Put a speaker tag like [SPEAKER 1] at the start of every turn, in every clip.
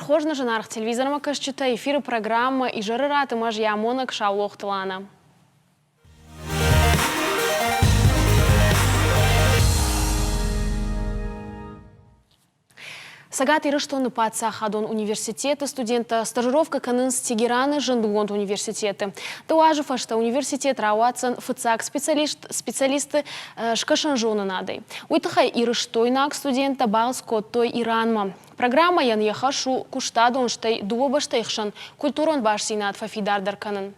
[SPEAKER 1] Жархож на жанарх телевизором кашчыта эфиры программы и жары раты маж ямонок шаулох тылана. Сагат ирыштоны паца хадон университета студента стажировка канын стигераны жындугонт университеты. Туажы фашта университет рауатсан фыцак специалисты шкашан жоны надой. Уйтахай ирыштойнак студента балс коттой Иранма. Программа ян яхашу куштадон штай дуобаштайхшан культурон башсинат фафидардар канын.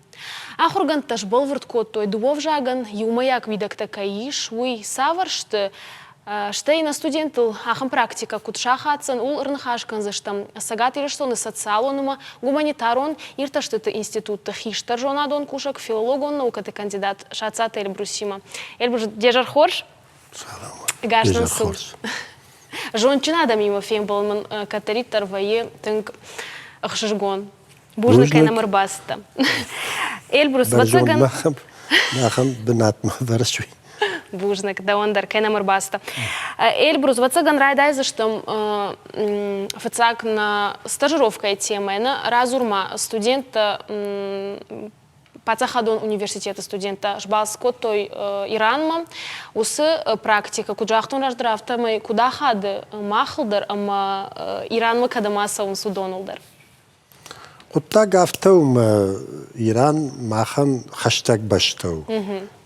[SPEAKER 1] Ахурган таш болвырт коттой дуовжаган юмаяк видакта каиш уй саваршты Штейна студентыл ахам практика кутшахатсан ул ырнхашкан заштам сагат ирыштоны социалонума гуманитарон ирташтыты институтты хиштар жонадон кушак филологон наукаты кандидат шацат Эльбрусима. Эльбруш дежар хорш? Гашнан сын. Жончина да мимо фем болман катариттар вае тынк ахшыжгон. Бужны кайна мырбаста. Эльбрус вацаган...
[SPEAKER 2] Нахам бинатма варшви.
[SPEAKER 1] Бужник, да он дар кена морбаста. Эльбрус, вацаган райдай за что фацак на стажировка тема, на разурма студента пацахадон университета студента жбалс той Иранма, усы практика куджахтун раздрафтамы куда хады махлдар, ама Иранма кадамасовым судонулдар.
[SPEAKER 2] Оттаг автоум Иран махан хаштаг баштау.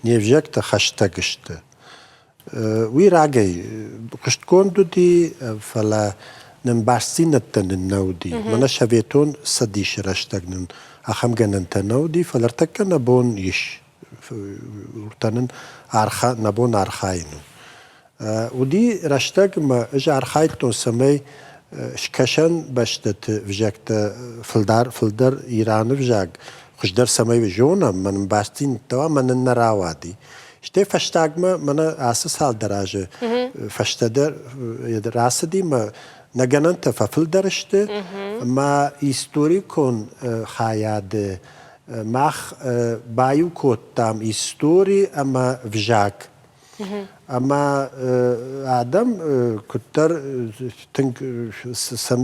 [SPEAKER 2] Невжекта хаштагышты. Уи рагай куштконду ди фала нэмбарсинаттан науди. Мана шаветон садиш раштагнын ахамгананта науди фалартакка набон иш. Уртанын арха набон архайну. Уди раштаг ма эж архайтон самай شکشن باشد وجکت فلدر ایران وجگ خوددار سمای وجونا من باستین توا من نراودی شته فشتاگ من اساس حال دراجه فشتدر راسدی ما نگنن تفلدرشته ما هیستوریکون خیاد مخ بایو کتام هیستوری اما وجگ أما آدم كتر تنك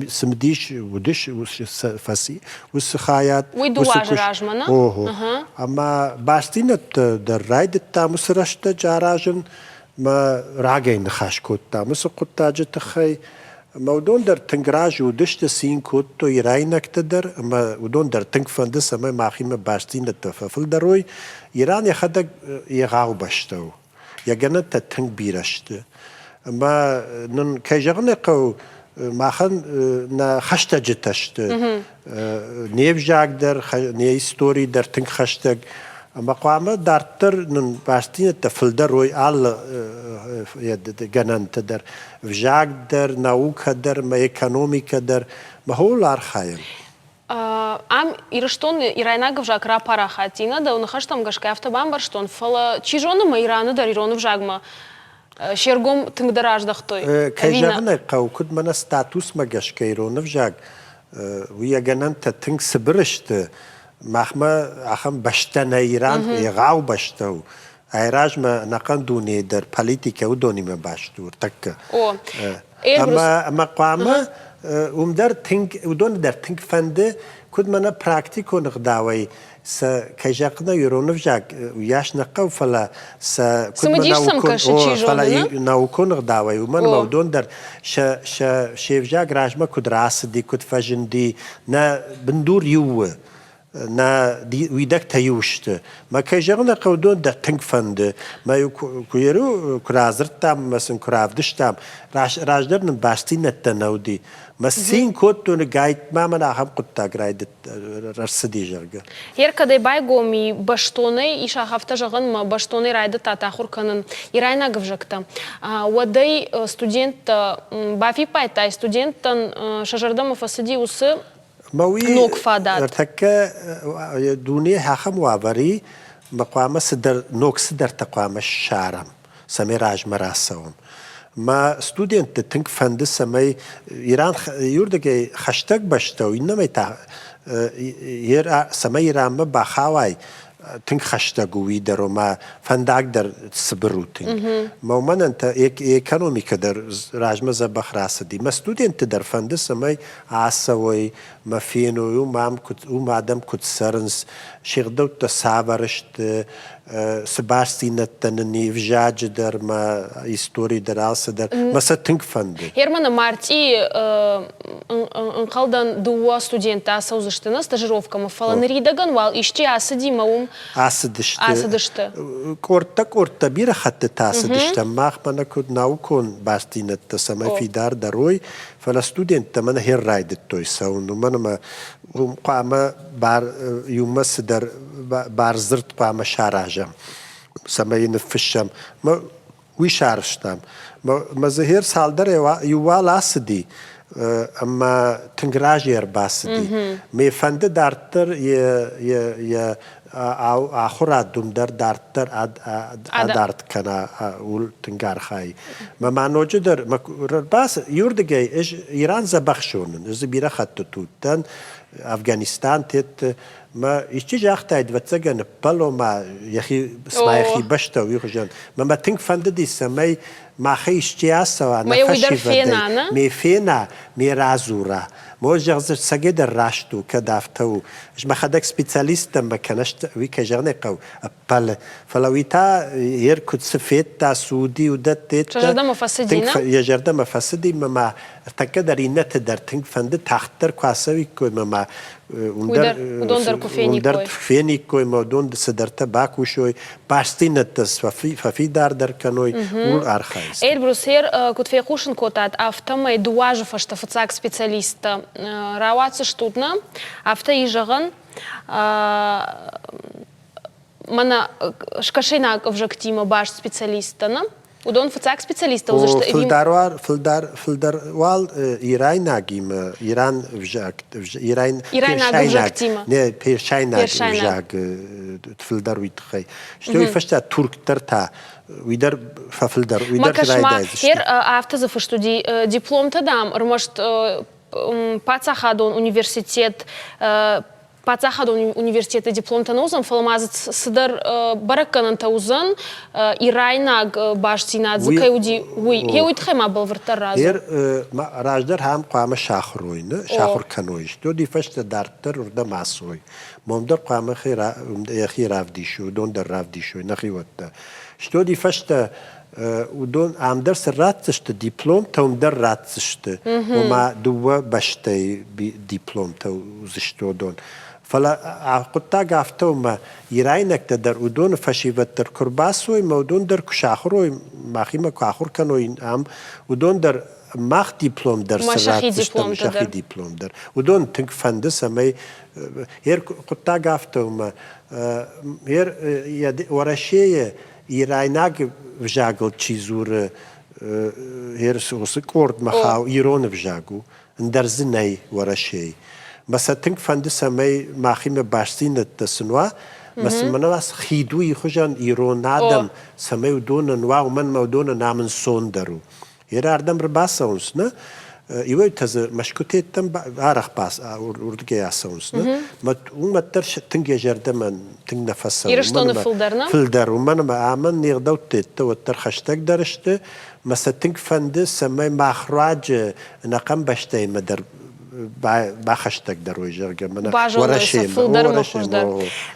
[SPEAKER 2] سمديش ودش فسي والسخايات
[SPEAKER 1] ويدواج راجمنا
[SPEAKER 2] أما باستينة در رايد التامس رشت جاراجن ما راجين خاش كوتا مس قطة جتخي مودون در تنگراج ودش تسين كوتو يراينك تدر أما ودون در تنگ فندس أما ماخي ما باستينة تفافل دروي إيران يخدق يغاو باشتو يجنن تتنق بيرشت ما نن كيجغن قو ما خن نا خشت جتشت نيفجاك در ني ستوري در تنق خشتك ما قامة دارتر نن باستين تفلدر روي على يد جنن تدر فجاك در ناوك در ما إيكونوميك در ما هو الأرخايم
[SPEAKER 1] Ам ирыштон ирайнагов жак рапара хатина, да он хаштам гашка автобан барштон фала чижоны ма ираны дар иронов жагма шергом тыңдараж дахтой.
[SPEAKER 2] Кайжагны кау куд мана статус ма гашка иронов жаг. Уя ганан та тынг сыбырышты. Махма ахам баштана Иран ягау баштау. Айраж ма накан дуни дар политика удони ма баштур такка. Ама قامة ومدار تنك ودون دار تنك فنده كود منا براكتيكو نقداوي س كيجاقنا يرونف جاك وياش نقاو فلا س كود منا فلا ناوكو نقداوي ومن مودون دار شيف جاك راجما كود راس دي كود فجن دي نا بندور يو نا دي ويدك تيوشت ما كيجاقنا قودون دار تنك فنده ما يكويرو كرازرتام مثلا كرافدشتام راجدر نباستين التناودي مسين كوتون جايت ما مناهم قطع جايد رصدي جرجا.
[SPEAKER 1] كده بايقومي باشتوني إيش هفته جغن ما باشتوني رايدة تأخر كنن يراينا جفجكتا. وداي ستودنت بافي بايتا ستودنت شجردم مفسدي وس نوك فادات.
[SPEAKER 2] ترتك دوني هخم وابري مقام صدر نوك صدر تقام الشارم سميراج مراسهم. ما ستودنت تنك فندس سماي إيران يوردك خشتك باشتو إنما يتا ير سماي إيران ما بخاوي تنگ خشتگویی در و ما فندق در سبروتین مومن انت اکونومیک در راجمه زبخ راسدی ما ستودنت در فند سمای عصوی ما فینو و ما مادم کد سرنس شغدو تسابرشت سباستینت نیف جاج در ما هیستوری در آس در مثلا تنگ فند
[SPEAKER 1] Hermana Marti înqaldan două studente asa uzăștână, stajirovka mă falan ridagan, wal işçi asa dimaum asa dıştı.
[SPEAKER 2] Korta bir hatta asa dıştı. Mahmana kud naukon bastinet tasama fidar daroy. Fala studente mana her raydet toysa. Mana ma qama bar yuma sidar bar zırt qama şarajam. Sama yinfişam. Ma ويشارشتام ما زهير سالدر يوال أسدي أما تنجراجير باسدي مي فند دارتر ي آخر دوم دارتر دارت كنا أول تنجار خاي ما نوجدر ما باس يوردجي إيش إيران زبخشونن إذا بيرا خدت توتن أفغانستان تت ما إيش جاختايد وتسجن بالو ما يخي اسمع يخي بشتا ويخجن ما تنك فند دي سماي ما خيش جياسة
[SPEAKER 1] ما يودر فينا أنا
[SPEAKER 2] مي فينا مي رازورا موجه زر سجد الراشتو كدافتو إيش ما خدك سبيتاليست ما كنشت ويك جرنقو أبل فلويتا يركض سفيتا سودي ودت
[SPEAKER 1] جردا مفسدينا
[SPEAKER 2] يجردا مفسدي ما تقدر إنت در تنك فند تختر كواسوي كوي ما
[SPEAKER 1] ودون
[SPEAKER 2] در فيني كوي ما دون سدرت باكو شوي باستينت ففي در كنوي والأرخايس
[SPEAKER 1] Elbrus her кот фейхушен котат автомай дуажу фашта фацак специалиста равацы штутна авто ижаган мана шкашена вжактима баш специалистана удон фацак специалиста узашта
[SPEAKER 2] филдар вал Иран нагим Иран вжак Иран
[SPEAKER 1] вжактима
[SPEAKER 2] не першайна вжак филдар витхай что и фашта турктар та ويدر ففلدر ويدر
[SPEAKER 1] رايدايز هير افتز فشتودي диплом тадам рмошт пацахадон университет пацахадон университета диплом танозам фаламазыц сыдар баракканан таузан ирайнаг баштинад закаюди уй хеуит хема балвартар разу
[SPEAKER 2] هير راجدر هم قام شاخروين شاخر كانويش تو دي فشت دارتر وردا ماسوي مومدر قام خير رافديشو دون در رافديشو نخي وتا Что die feste удон амдерс ратсште диплом том дер ратсште ома дуа баште диплом то зшто дон фала акутта гафтома ирайнак дер удон фашиваттер курбасой модон дер кушахрой махима кахур каноин ам удон дер мах диплом дер ратсште машахи диплом дер удон тинк фандес амай ер кутта гафтома ер я ورشيه إيراناق وجاقل تشيزور هيرسوس كورد مخاو إيران وجاقو اندر زناي ورا شيء بس تنك فند سماي ماخيم باشتين التسنوا بس منواس خيدوي خجان إيران آدم سماي ودون نوا ومن مودون نامن سوندرو هير آدم رباسونس نه يوي تز مشكوتيت تم عارخ باس أوردجي أسونس نه ما وما ترش تنجي جردمان تنج نفسه
[SPEAKER 1] يرشتون فلدرنا
[SPEAKER 2] فلدر ومن ما آمن نيردو تيت وترخشتك درشته مثلا تنج فند سماي مخراج نقم بشتي مدر بخشتك دروي جرجة من
[SPEAKER 1] ورشيم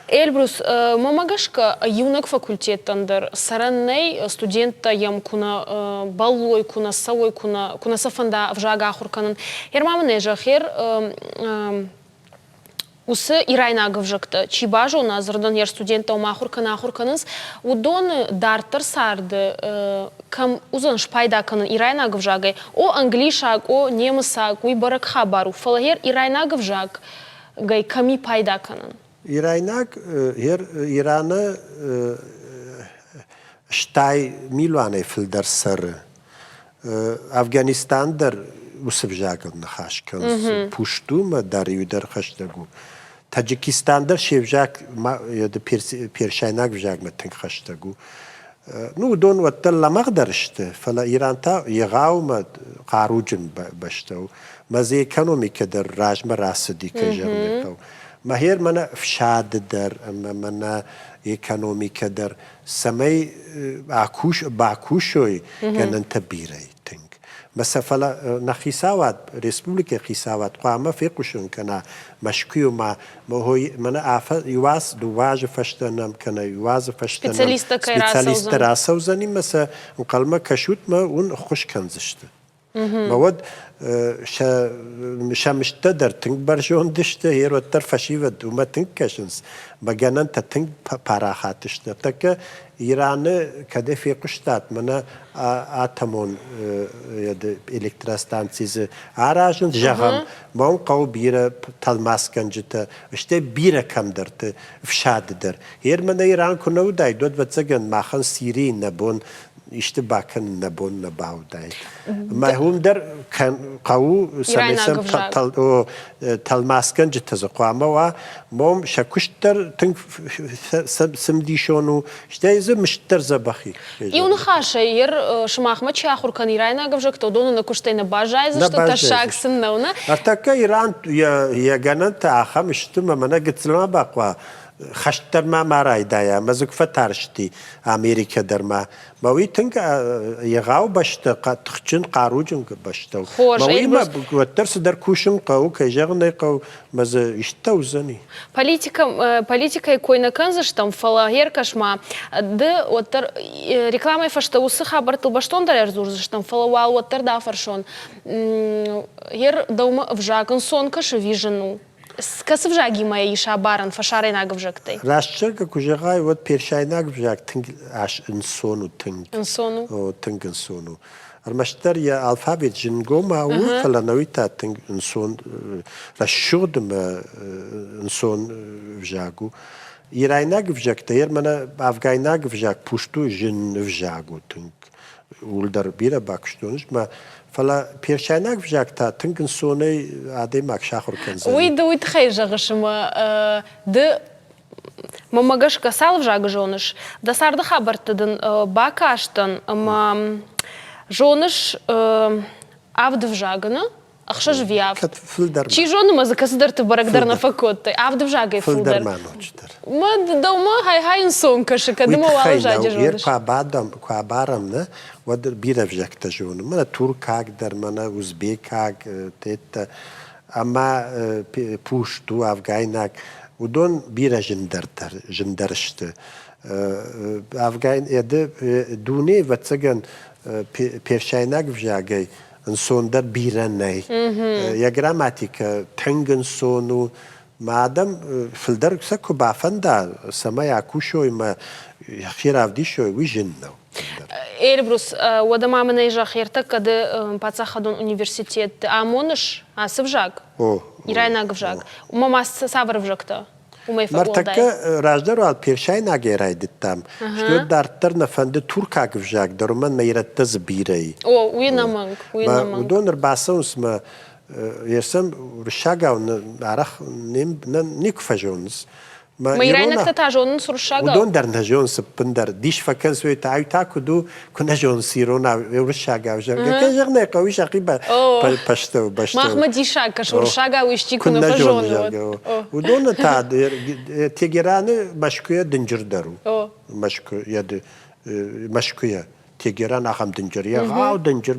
[SPEAKER 1] Эльбрус мамагашка юнак факультет андер саранней студента ям куна баллой куна савой куна сафанда вжага ахурканын ермамне жахер усы ирайнагы вжакты чибажу назырдан ер студента умахуркана ахурканыз удон дартыр сарды кам узан шпайдаканын ирайнагы вжагай о англишак о немысак уй барак хабару фалагер ирайнагы вжак гай ками пайдаканын
[SPEAKER 2] إيرانك هير إيران شتاي ميلواني في الدرسر أفغانستان در وسب جاكل نخاش كنز پوشتو ما داري ودر خشتگو تاجيكستان در شيفجاك ما يد بيرشايناك بجاك ما تنك خشتگو نو دون وطل مقدرشت فلا إيران تا يغاو ما قاروجن بشتو ما زي اكونومي كدر راج مراسدي كجرنقو ما هير منا فشاد در منا ايكونوميكا در سمي باكوشوي كان تبيري تنك بس فلا نخيساوات ريسبوبليكا خيساوات قامة في قشون كنا مشكيو ما هو منا عفا يواز دواج فشتنم كنا يواز فشتنم سبيتاليست راسو زني مسا نقلما كشوت ما ون خوش كنزشت مواد شمشته در تنگ برشون دشته هیر و تر فشیود و ما تنگ کشنس بگنن تا تنگ پراخاتشته تا که ایران کده فی قشتات منا آتمون الکتراستانسیز آراجن جغم ما اون قو بیره تلماسکن جتا اشته بیره کم در تا فشاد در هیر منا ایران کنو دای دود و تزگن ماخن سیری نبون işte bakın ne bon ne bağday. Mahum der kavu samesem o talmaskan citazı kuama ve mom şakuşter tünk simdişonu işte izle müşter zabahi.
[SPEAKER 1] І он хаша єр шмахма чахур канірайна гавжак то дону на куштейна бажай за що та шак синнауна.
[SPEAKER 2] Artık İran ya ganan ta aham işte mana gitslama bakwa. خشتر ما مرای دایا مزوک فتارشتی امریکا در ما وی تنگ یغاو باشته تخچن قاروجن باشته وی ما وترس در کوشم قو که جغنه قو مز اشتو زنی
[SPEAKER 1] политика койна канзаштам фалагер кашма д оттер реклама фашта усы хабартыл баштон далер зурзаштам фалавал оттер да фаршон ер даума вжакын сон каш вижену Скасып жаги моя иша баран фашарай нагвжактай.
[SPEAKER 2] Рашчерка кужагай вот першай нагвжак тинг аш инсону тинг.
[SPEAKER 1] Инсону.
[SPEAKER 2] О тинг инсону. Армаштар я алфавит жингома у фалановита тинг инсон рашшудм инсон вжагу. Ирай нагвжактай ер мана афгай нагвжак пушту жин вжагу тинг. Улдар бира бакштонш ма فلا پیرشینک وجک تا تنگن سونی عادی مکشاخور کنزنی.
[SPEAKER 1] وید خیلی جغشما د مماگش کسال وجگ جونش دسارد خبرت دن باکاشتن ما جونش عبد وجگنا اخشش ویاف. چی جون مزکس درت برگ در نفکوت عبد وجگی فولدر. ما دوما های انسان کش کدوم وال جاجی جونش.
[SPEAKER 2] قابارم نه ودر بیرف جکت جون. من ترکاک در من ازبیکاک تیت اما پوشتو افغانک ودون بیره جندرشت. افغان اده دونه وتسگن پیرشینک وجگی انسان در بیره نه. یا گراماتیک تنگن سونو مادام فلدر سکو بافنده سمایا کوشوی ما خیر افدی شوی ویژن نو.
[SPEAKER 1] Эльбрус, удама менеджер херта, когда пацахадон университет, а монш, а савжак. Ирай нагвжак. Мама савр вжакта.
[SPEAKER 2] Мартака раждар ал першай нагерай диттам. Что дартер нафанде турка гвжак, даруман мейратта збирай.
[SPEAKER 1] О, уйнаманг, уйнаманг.
[SPEAKER 2] Удонер басаус ма ерсам рушага арах никфажонс.
[SPEAKER 1] ما يراينك تتاجون سرشاقة.
[SPEAKER 2] ودون در نجون سبندر دیش فکر سوی تاعی تاکو دو کنجون سیرونا ورشاقة وجرگه که جغنه قوی شقی پشتو بشتو.
[SPEAKER 1] ما أحمد دیشاق سرشاقة ویشتی کنه فجون.
[SPEAKER 2] ودون تا تیگرانه مشکویه دنجر درو. مشکویه. تیگران آخام دنجریه غاو دنجر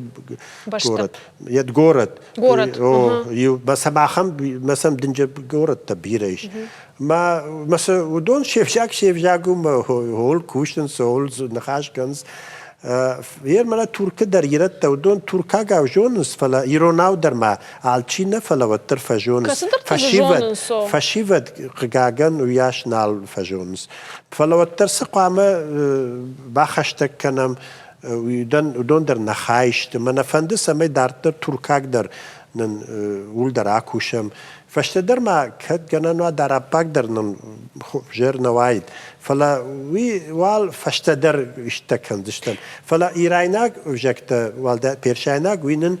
[SPEAKER 2] گورد ید گورد مثلا آخام مثلا دنجر گورد تبیرش ما مثلا ودون شیفجاگو ما هول کوشتن سول نخاش کنز یر منا ترک در ایرت تا ودون ترکا گاو جونس فلا ایروناو در ما آلچینه فلا وتر فجونس فشیود قاگن ویاش نال فجونس فلا وتر سقامه باخشتک کنم ودون در نخایشت من فنده سمی دارتر ترکاک در نن ول در آکوشم فشته در ما کد گنانو در آباک در نن جر نواید فلا وی وال فشته در اشتکندشتن فلا ایرانیک وجکت والده پیرشینک وینن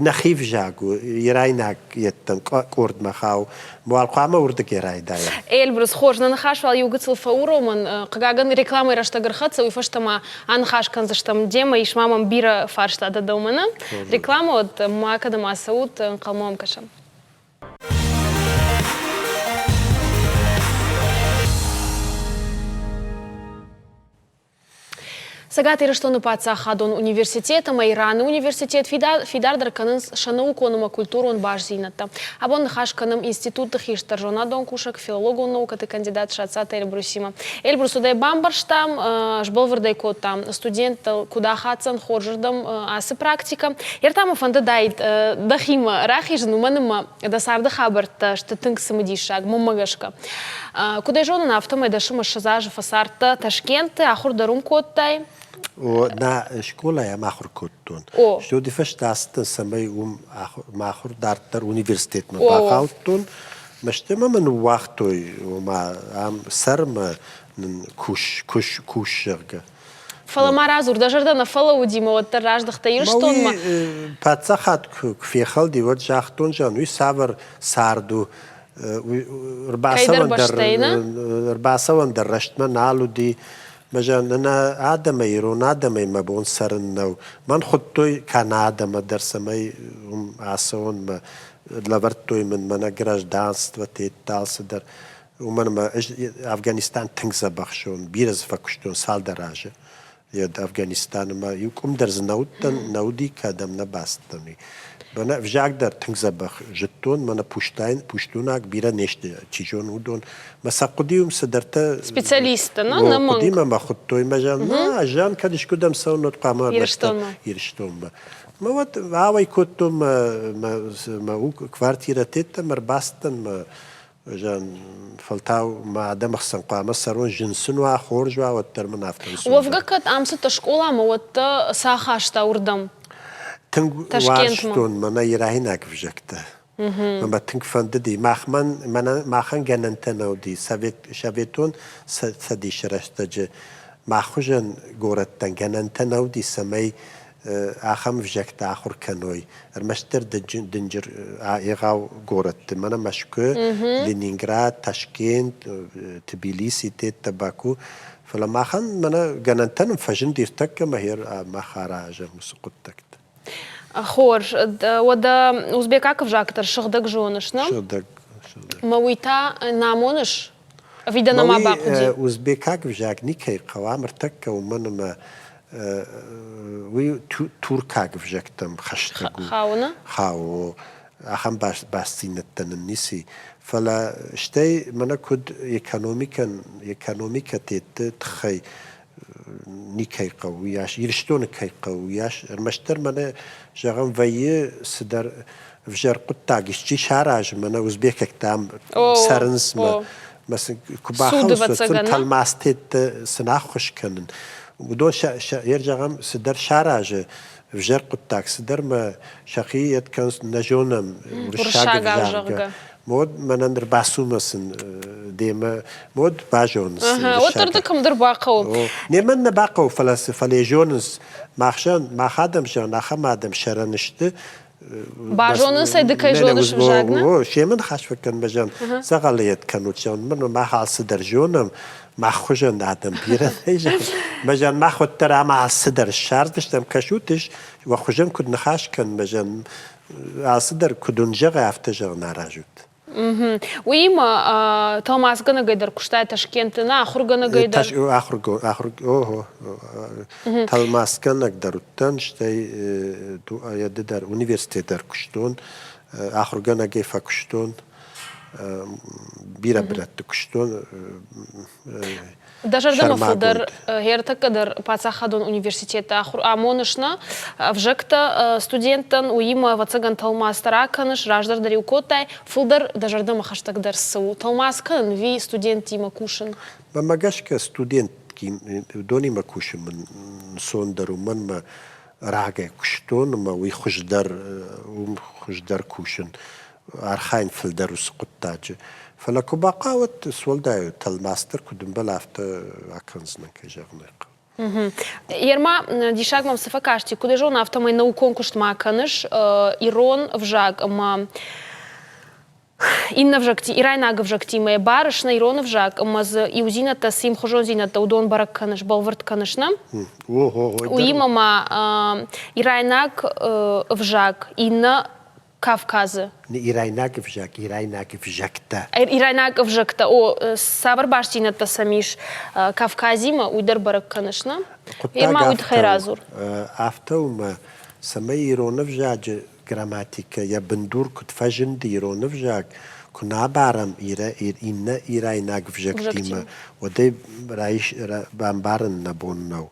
[SPEAKER 2] نخیف جاگو ایرانیک یتن کورد مخاو موالقامه ورد گرای دایا.
[SPEAKER 1] Эльбрус خوش نخاش ولی یوگتل فورو من قاگن رکلامه رشته خدشه وی فشتما آنخاش کنزشتم دیما ایش مامم بیره فارشته دادومنه رکلامه ود ما کدام اسود قلمام کشم. Сагат ирыштоны паца хадон университета, Майраны университет, фидардар канын шанау конума культурун баш зинатта. Абон хаш каным институты хиштар жонадон кушак, филологу наукаты кандидат шатсата Эльбрусима. Эльбрусудай бамбарштам, жболвардай коттам, студент куда хатсан хоржырдам асы практика. Ертама фанды дайд дахима рахижн уманыма дасарды хабарта, что тынк самодишаг, мумагашка. Куда жонын автомай дашыма шазажы фасарта Ташкенты, ахур дарум коттай.
[SPEAKER 2] на школа я махур коттун. Что дифаш дастын самай махур дартар университет ма бахалтун. Мыштема мен вахтой ма ам сарма кушшырга.
[SPEAKER 1] Фала маразур, даже на фала удима, вот раждахта ирштон ма.
[SPEAKER 2] Пацахат кфехал ди вот жахтун жан, уй савар сарду. رباسوان در رشت من نالودی مجان أنا آدم يرون آدم ما بون سرناو من خدتوي كان آدم در سماي عصون ما لورتوي من أجرش دانس وتيت دانس در ومن ما أفغانستان تنزا بخشون بيرز فكشتون سال دراجة يد أفغانستان ما يكون درز نودي كادم نباستني بنا فجاك در تنزا بخ جتون منا پشتوناك بيرا نشته تيجون ودون مساقديهم سدرتا
[SPEAKER 1] سبيشاليست نا
[SPEAKER 2] قديما ما خدتوي مجان ما جان كدش كدم سونو قمر يرشتون ما وات عاوي كنتم ما كوارتيرا تيتا مرباستن ما جان فلتاو ما دم خصن قامة سرون جنسن وخورج وترمن افتن
[SPEAKER 1] وفقك أمس شكولا ما وات ساخاشتا وردم
[SPEAKER 2] واشتون منا يراهناك فجكته ما تنك فنددي ماخن جننتنا ودي شابيتون سدي شرشتج ماخوجن غورتن جننتنا ودي سمي آخم فجكت آخر كنوي المشتر دنجر إيغاو غورت منا مشكو لينينغراد تاشكند تبيليسي تباكو فلما خن منا جننتن فجن ديرتك ما هي ما خراج مسقطك
[SPEAKER 1] خور ودا أوزبيكاك فجاكتر شغدك جونش نعم
[SPEAKER 2] شغدك
[SPEAKER 1] مويتا نامونش فيدنا ما باقودي
[SPEAKER 2] أوزبيكاك فجاك نيكي قوامر تكا ومن ما وي توركاك فجاكتم خشتكو خاو أخم باستين التننسي فلا شتي منا كود يكانوميكا تخي نيكي قوياش يرشتون كي قوياش المشتر منا جاغم فيي سدر فجر قطاقش جي شاراج منا وزبيكك تام سرنس ما مثلا كباخوس تلماستيت سناخوش كنن ودون يرجعم سدر شاراج فجر قطاق سدر ما شقية كان نجونم ورشاق مود من درباسو مسن ديما مود باجونس
[SPEAKER 1] وتردكم درباقو
[SPEAKER 2] نيمن نباقو فلسفة ليجونس ماخشان ما خادم جان أخم آدم شرنشت
[SPEAKER 1] باجونس يدكي جونش بجاقنا
[SPEAKER 2] شيمن خاش فكن مجان زغليت كانوا جان من ما حال صدر جونم ما خوجن آدم بيرن هيجان مجان ما خود ترى مع الصدر الشاردش تم كشوتش وخوجن كد نخاش كان مجان الصدر كدون جغ أفتجر ناراجوت
[SPEAKER 1] ويما توماس غنا غيدر كشتا تاشكنتنا اخر غنا غيدر
[SPEAKER 2] اخر توماس غنا غيدر تنشتي يددر universiteter كشتون اخر غنا جيفا كشتون بيرا برات كشتون
[SPEAKER 1] Даже фудер герта кадр пацахадон университета ахур амонышна вжекта студентан уима вацаган талмас тараканыш раждар дарил котай фудер даже хаштаг дарсу талмас кан ви студент има кушен
[SPEAKER 2] мамагашка студент дони ма кушен من сондеру من ما راجع كشتون ما ويخجدر كوشن أرخين في الدرس قطاج فلكو بقاوت سولدايو تالماستر كدن بلافت أكنزنا كجغنق
[SPEAKER 1] Ерма дишаг мам сафакашти, куда же он автомой наукон кушт маканыш, ирон вжаг ма инна вжагти, ирайнага вжагти ма барышна ирон вжаг ма з иузината сим хожозината удон бараканыш балвард канышна. Уима ма ирайнаг вжаг инна Kafkazı.
[SPEAKER 2] İraynak vjak, İraynak vjakta.
[SPEAKER 1] İraynak vjakta. O sabır başçıyla da samiş Kafkazima uydar barak kanışna. Irma uyd xeyrazur.
[SPEAKER 2] Afta samay İranı vjacı gramatika ya bindur kutfajın İranı vjak. Kuna baram inna İraynak vjaktima. O da raiş bambarın nabonnav.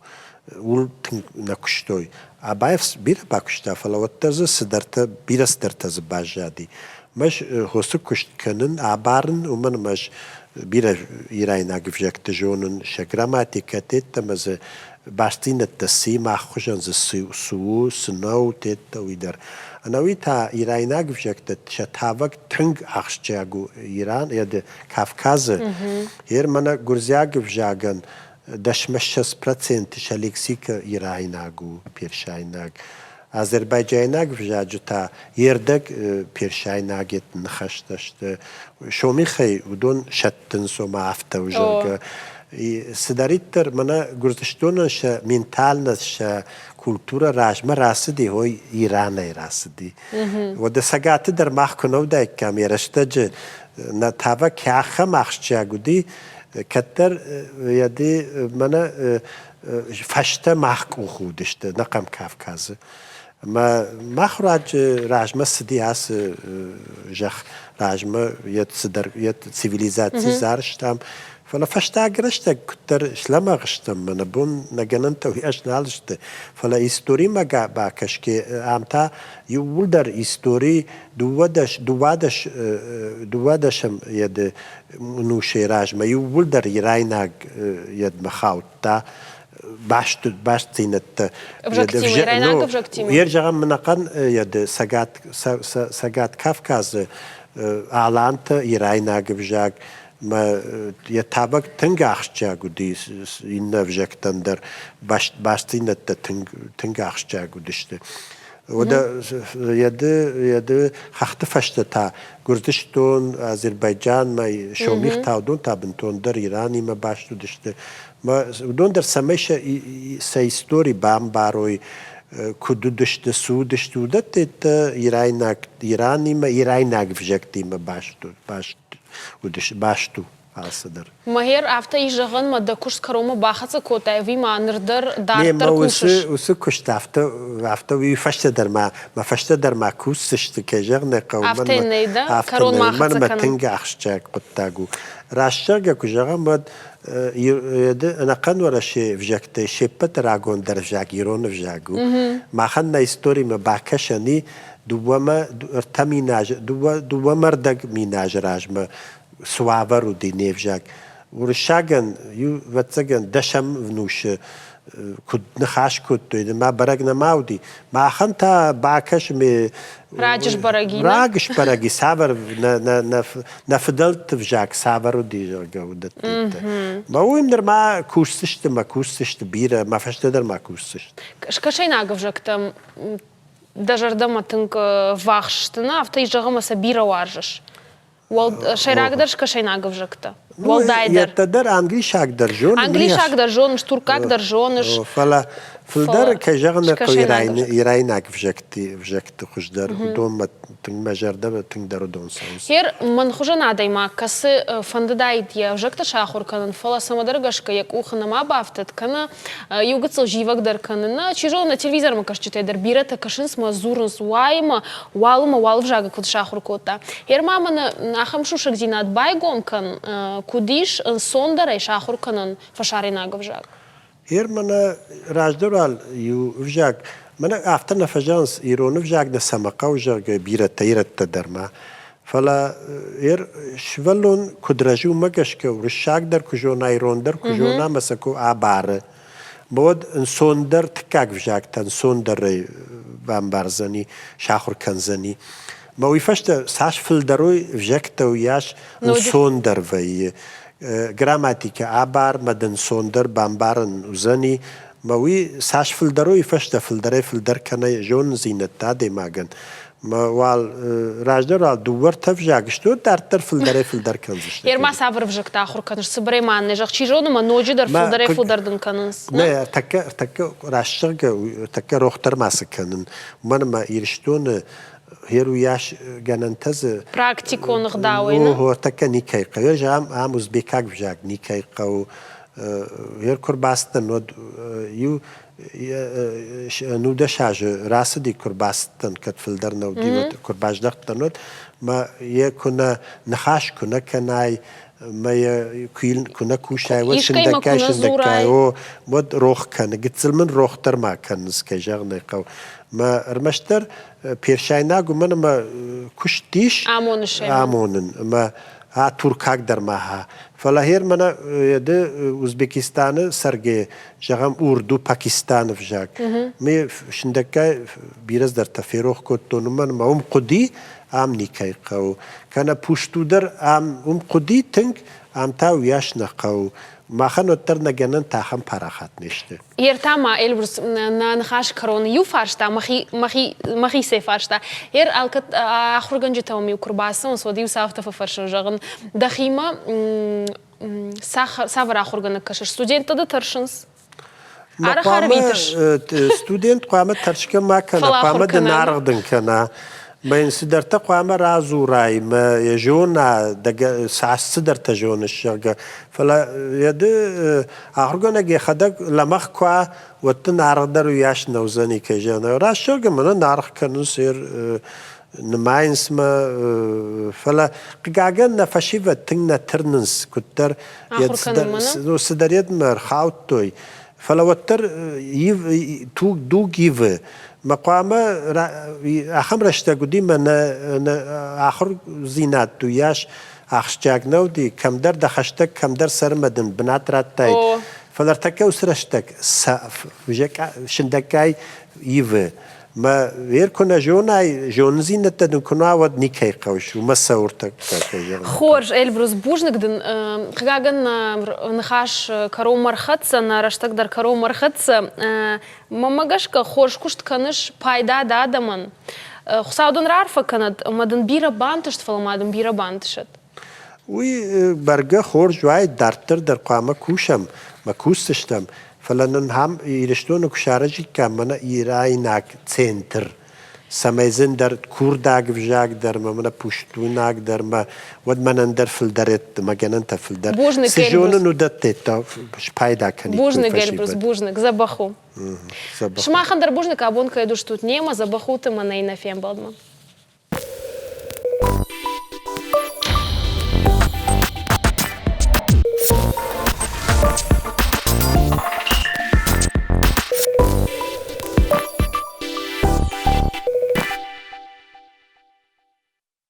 [SPEAKER 2] Ul nakuştoy. Abayf bir bakışta falan ottazı sıdarta biraz sıdartazı bajadi. Maş hosu kuştkanın abarın uman maş bir İrayna givjekte jonun şegramatika tettamazı baştinet da sima xujanzı su sınav tetta uydar. Anavita İrayna givjekte şatavak tüng axşagu İran ya da Kafkazı. Yer mana gurzya givjagan دشمشش پرسنتش الکسیک ایرانیگو پیرشاینگ آذربایجانیگ وجاجو تا یردک پیرشاینگت نخشتشت شومیخی ودون شتن سوما افته وجاگ سداریتر منا گرزشتونش منتالنش کلتورا راجمه راسدی هوی ایرانی راسدی و دسگات در ماه کنو دای کامیرشتج نتاوا کیاخه مخشجاگودی كتر يدي منا فشته محكو خودشته نقم كافكازه ما مخرج راجمه سدياس جخ راجمه يت صدر يت سيفيليزاتي زارشتام فلا فشتا گرشته كتر شلما غشتم من بون نگننت و هیچ نالشته فلا هیستوری ما باکش که آمتا یولدر هیستوری دوادشم ید نوشه راجمه یولدر یرایناگ ید مخاوت تا باش تینت
[SPEAKER 1] وجاكتيم يرايناك وجاكتيم
[SPEAKER 2] يرجع من قن ید سجات كافكاز اعلانت يرايناگ وجاك ما يتابق تنجاخشجا قدي إن وجاكتن در باستين تنجاخشجا قديشته وده يد خخت فشت تا گردشتون آذربایجان ما شومیخ تاودون تابنتون در ایرانی ما باشتو دشته ما دون در سمیش سیستوری بام باروی کدو دشته سو دشته وده تیت ایرانی ما ایرانیگ وجاكتي ما باشتو ودش باشتو آسدر.
[SPEAKER 1] ماهر after يجرغن ما دكوش كروما باخذ كوتا في ما نردر دار
[SPEAKER 2] ما
[SPEAKER 1] تركوشش.
[SPEAKER 2] وس كشت after وي فشت در ما فشت در ما كوسشت كجرنا قوم.
[SPEAKER 1] after نيدا كرون ما خذ
[SPEAKER 2] ما تنجا أخشجك قطعو. راشجا كجرا مد أنا قن ولا شيء فجكت شيء بتراغون در فجاكيرون فجاكو. ما خلنا هستوري ما باكشني دوما ارتميناج دوما مردق ميناج راجما سوابر ودي نيفجاك ورشاغن يو واتساغن دشم ونوش كد نخاش كد ما برقنا ماودي ما خنتا باكش مي
[SPEAKER 1] راجش براغينا
[SPEAKER 2] راجش براغي سابر نفدلت فجاك سابر ودي جودت ما هو يمدر ما كوستشت بيرا ما فشتدر ما كوستشت
[SPEAKER 1] شكشي ناغفجاكتم دجردما تنك واخشتنا after يجرغما سبيرا وارجش شيراقدر شكشي ناغفجاكتا والدايدر
[SPEAKER 2] يتدر انجلي شاقدر جون
[SPEAKER 1] انجلي شاقدر جونش تركاقدر جونش
[SPEAKER 2] فلا فلدر كجغنا يرايناك فجكت خجدر دوم مجرده تنقدر دون ساوس
[SPEAKER 1] هير من خجنا دايما كس فنددايت يا فجكت شاخور كان فلا самодергашка як ухна ма бафтет кана югцо живак дар кана чижо на телевизор ма кашчете дар бирата кашинс ма зурнс вайма валма валвжага кут шахур кота хер мама на хамшушак динат байгон кан кудиш сондара шахур канан фашарина гавжак
[SPEAKER 2] هير منا راجدرال يو فجاك منا افتنا فجانس ايرون فجاك نسمقا وجاك بيرة تيرة تدرما فلا هير شولون كدرجو مگشك ورشاك در كجونا ايرون در كجونا مسكو عبارة بود انسون در تكاك فجاك تنسون در بامبارزني شاخر كنزني ما ويفشت ساش فلدروي فجاك توياش انسون در وي گراماتیکا عبار مدن سوندر بامبارن وزنی موی ساش فلدروی فشت فلدر کنه جون زینت داده ماگن ما وال راجدر وال دوور تفجاگشتو در تر فلدر کنزشت.
[SPEAKER 1] هر ما سافر فجکت آخر کنش سبری مان نجاق چیزونو ما نوجی در فلدر دن کننس.
[SPEAKER 2] نه تک راشترگ تک روختر ماس کنن من ما ایرشتون هيرو ياش جننتز
[SPEAKER 1] Практику нагдауина.
[SPEAKER 2] هو تكا نيكايقا يجا عم أوزبيكاك بجاك نيكايقا و هير كرباستن ود يو نودا شاج راسدي كرباستن كتفلدرنا ودي كرباج دقتن ود ما يكون نخاش كنا كناي ما كنا كوشاي وشندكاي شندكاي و مد روخ كان قتل من روخ تر ما كان سكجاغ قو ما رمشتر بيرشاينا قمنا ما كشتيش آمونن ما ها تركاك در ماها فلاهير منا يد أوزبكستان سرگه جغم أردو باكستان فجاك مي شندكاي بيرز در تفيروخ كتون من ما قدي ام نيكاي قو كان پوشتو در ام قدي تنك ام تاو ياش نقو ما خانو ترنا جنن تاخم پاراخات نشته
[SPEAKER 1] Tama Elbrus نخاش كرون يو فارشتا مخي سي فارشتا الكت أخرجن جتاومي وكرباسون سوديو سافتا ففرشو جغن دخيمة سافر أخرجن كشر ستودنت ده ترشنس أرا خاربيتش
[SPEAKER 2] ستودنت قامت ترشكم ما كان قامت نارغدن كنا ما ينسدرت قام رازو راي ما يجونا دق ساعة سدرت جون الشرقة فلا يد أخرجنا جي خدك لمخ قا وتنعرضر وياش نوزني كجانا راس الشرقة من نعرف كانوا سير نماينس ما فلا قاعدنا فشيفة تنا ترنس كتر يد سدريد مر خاوتوي فلا وتر توك دوك يف مقامة أخم رشته قدي من آخر زينات دوياش أخشجاك نودي كم در دخشتك كم در سرمدن بنات راتاي فلرتك وسرشتك وجاك شندكاي يف ما غير كنا جون زينة تدن كنا ود نيكاي قوش وما صورتك
[SPEAKER 1] خورج البروز بوجنك دن خجاجن نخاش كرو مرخص نرشتك در كرو مرخص ما مجاش كخورج كشت كنش بايدا دادمن خصاودن رارفة كانت مدن بيرا بانتشت فلمادن بيرا بانتشت
[SPEAKER 2] وي برجع خورج واي دارتر در قامة كوشم ما كوستشتم فلان هم يرشتون كشارجي كمنا إيرايناك سنتر سمايزن در كورداك فجاك در ما منا بوشتوناك در ما ود من در فلدرت ما جنن تفلدر سجون ندتتا شبايدا كني
[SPEAKER 1] بوجنك البروز بوجنك زبخو شما خندر بوجنك أبون كيدوش توت نيما زبخو تمنينا فين بالما